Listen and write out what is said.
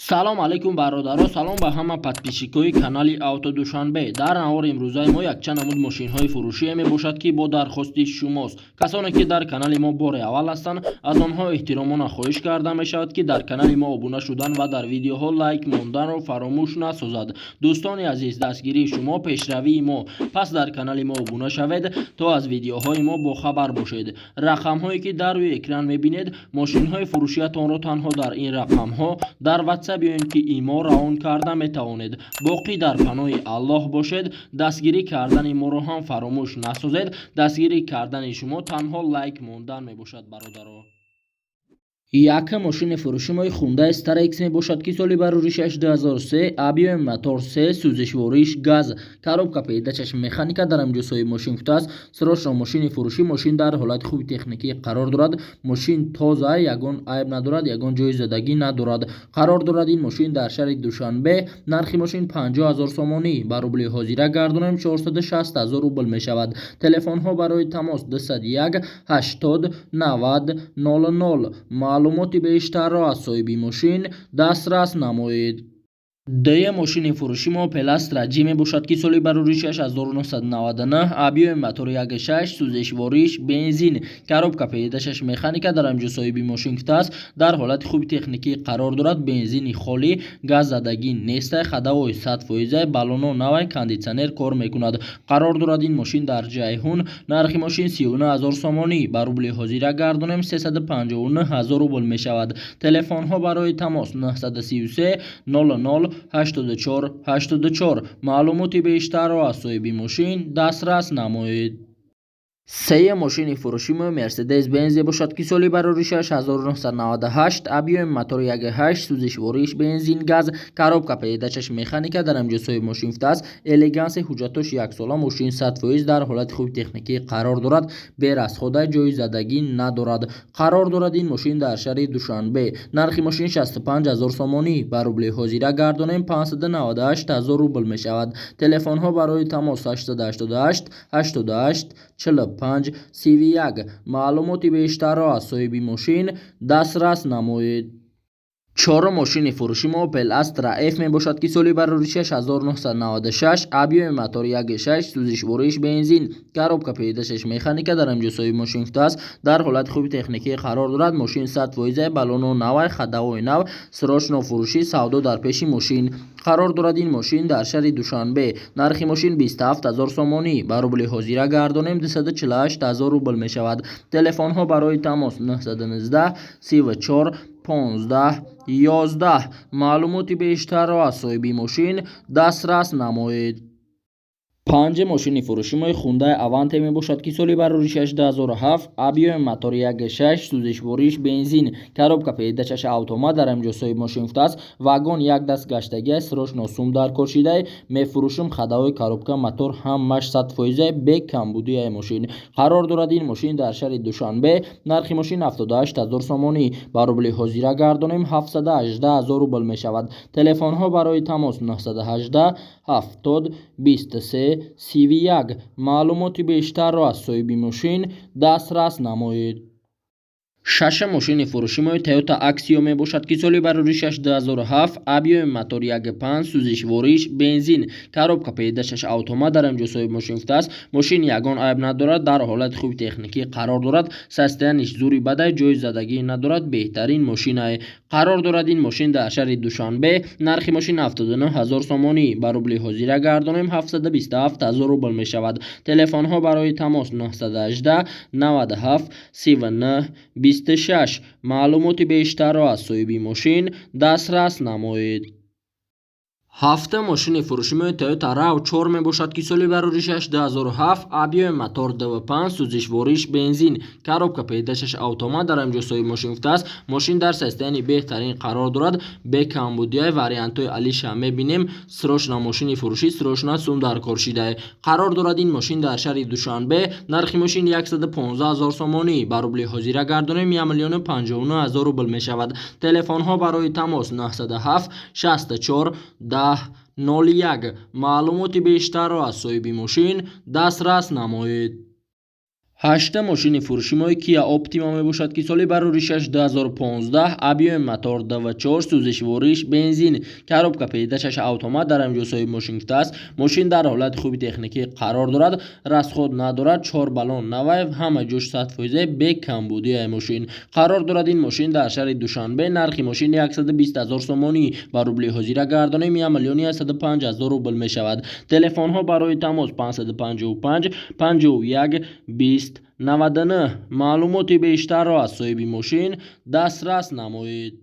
салом алейкум бародаро, салом ба ҳама подписчикои канали Автодушанбе. Дар наҳори имрӯзаи мо якчанд намуд мошинҳои фурӯшие мебошад ки бо дархости шумост. Касоне ки дар канали мо бори аввал ҳастанд, аз онҳо эҳтиромона хоҳиш карда мешавад ки дар канали мо обуна шудан ва дар видеоҳо лайк монданро фаромӯш насозад. дӯстони азиз, дастгирии шумо пешравии мо. Пас дар канали мо обуна шавед то аз видеоҳои мо бохабар бошед. рақамҳое ки дар рӯи экран мебинед, мошинҳои фурӯшиятонро танҳо дар ин рақамҳо дар WhatsApp биёед ки имо раон карда метавонед. боқӣ дар паноҳи Аллоҳ бошед. дастгирӣ кардани моро ҳам фаромӯш насозед. дастгирӣ кардани шумо танҳо лайк мондан мебошад бародаро. Яка мошини фурӯшимои Hyundai Starex мебошад ки соли бароришаш 2003, объеми мотор 3, сӯзишвориш газ, коробка пеҳдачаш механика дар ҳамҷосои мошин футааст. срочно мошини фурӯшӣ. мошин дар ҳолати хуби техникӣ қарор дорад. мошин тоза, ягон айб надорад, ягон ҷои задагӣ надорад. қарор дорад ин мошин дар шаҳри Душанбе. нархи мошин 50 000 сомонӣ, ба рубли ҳозира гардонем 460 000 рубл мешавад. телефонҳо барои тамос 201 80 90 00. маълумоти бештарро аз соҳиби мошин дастрас намоед. дое мошини фурӯши мо Opel Astra G мебошад ки соли бароришаш 1999, объеми мотори 1.6, сӯзишвориш бензин, коробка пеҳдашаш механика дар ҳамҷо соҳиби мошин футааст. дар ҳолати хуби техникӣ қарор дорад. бензини холӣ, газ задагӣ нестай, хадавои 100%, баллоно навай, кондитсионер кор мекунад. қарор дорад ин мошин дар ҷайҳун. нархи мошин 39 000 сомонӣ, ба рубли ҳозира гардонем 359 000 рубл мешавад. телефонҳо барои тамос 933 00 84 84. маълумоти бештарро аз соҳиби мошин дастрас намоед. сея мошини фурӯши мо Mercedes Benz бошад ки соли бароришаш 1998, объеми мотори 1.8, сӯзишвориш бензин газ, коробка пеҳдачаш механика дар ҳамҷосои мошин футааст. элеганси ҳуҷҷатош 1 сола. мошин 100% дар ҳолати хуби техникӣ қарор дорад. берасхода, ҷои задагӣ надорад. қарор дорад ин мошин дар шаҳри Душанбе. нархи мошин 65 000 сомонӣ, ба рубли ҳозира гардонем 598 000 рубл мешавад. телефонҳо барои тамос 888 88 45 31. маълумоти бештарро аз соҳиби мошин дастрас намоед. чорум мошини фурӯши мо Opel Astra F мебошад ки соли бароришаш 1996, объеми мотори 1.6, сӯзишвориш бензин, коробка пеҳдашаш механика дар ҳамҷосои мошин футааст. дар ҳолати хуби техникӣ қарор дорад. мошин 100%, баллоно навай, хадавои нав, срочно фурӯшӣ, савдо дар пеши мошин. қарор дорад ин мошин дар шаҳри Душанбе. нархи мошин 27 000 сомонӣ, ба рубли ҳозира гардонем 248 000 рубл мешавад. телефонҳо барои тамос 919 34 15 11. маълумоти бештарро аз соҳиби мошин дастрас намоед. панҷум мошини фурӯши мои Hyundai Avante мебошад ки соли бароришаш 2007, объеми мотори 1.6, сӯзишвориш бензин, коробка пеҳдачаш автомат дар ҳамҷосои мошин футааст. вагон як даст гаштагиай, срочно сум дар кор шидай. мефурӯшим хадавои коробка мотор ҳамаш 100% бе камбудияи мошин. қарор дорад ин мошин дар шаҳри Душанбе. нархи мошин 78 000 сомонӣ, ба рубли ҳозира гардонем 718 000 рубл мешавад. телефонҳо барои тамос 918 70 23 31. маълумоти бештарро аз соҳиби мошин дастрас намоед. шашум мошини фурӯши мои Toyota Axio мебошад ки соли бароришаш 2007, объеми мотори 1.5, сӯзишвориш бензин, коробка пеҳдашаш автомат дар ҳамҷосои мошин футааст. мошин ягон айб надорад. дар ҳолати хуби техникӣ қарор дорад. состояниш зури бадай, ҷои задагӣ надорад. беҳтарин мошинае. қарор дорад ин мошин дар шаҳри Душанбе. нархи мошин 79 000 сомонӣ, ба рубли ҳозира гардонем 727 000 рубл мешавад. телефонҳо барои тамос 918 97 39 26. маълумоти бештарро аз соҳиби мошин дастрас намоед. ҳафтум мошини фурӯши мои Toyota RAV4 мебошад ки соли бароришаш 2007, объеми мотор 2.5, сӯзишвориш бензин, коробка пеҳдашаш автомат дар ҳамҷосои мошин футааст. мошин дар состоянии беҳтарин қарор дорад. бе камбудияи вариантҳои алиша мебинем. срочно мошини фурӯшӣ, срочно сум дар кор шидай. қарор дорад ин мошин дар шаҳри Душанбе. нархи мошин 115 000 сомонӣ, ба рубли ҳозира гардонем 1 59 000 рубл мешавад. телефонҳо барои тамос 907 64 10 01. маълумоти бештарро аз соҳиби мошин дастрас намоед. 8 мошини фурӯшимои Kia Optima мебошад ки соли бароришаш 2015, объеми мотор DV4, сӯзишвориш бензин, коробка педашаш автомат дар ҳамҷо соҳиби мошин гирифтааст. Мошин дар ҳолати хуби техникӣ қарор дорад, расход надорад, 4 баллон навай, ҳама ҷош 100% бе камбудии мошин қарор дорад. ин мошин дар шаҳри Душанбе нархи мошини 120 000 сомонӣ ба рубли ҳозира гардонем 1 105 000 рубл мешавад. Телефонҳо барои тамос 555 51 20 99. маълумоти бештарро аз соҳиби мошин дастрас намоед.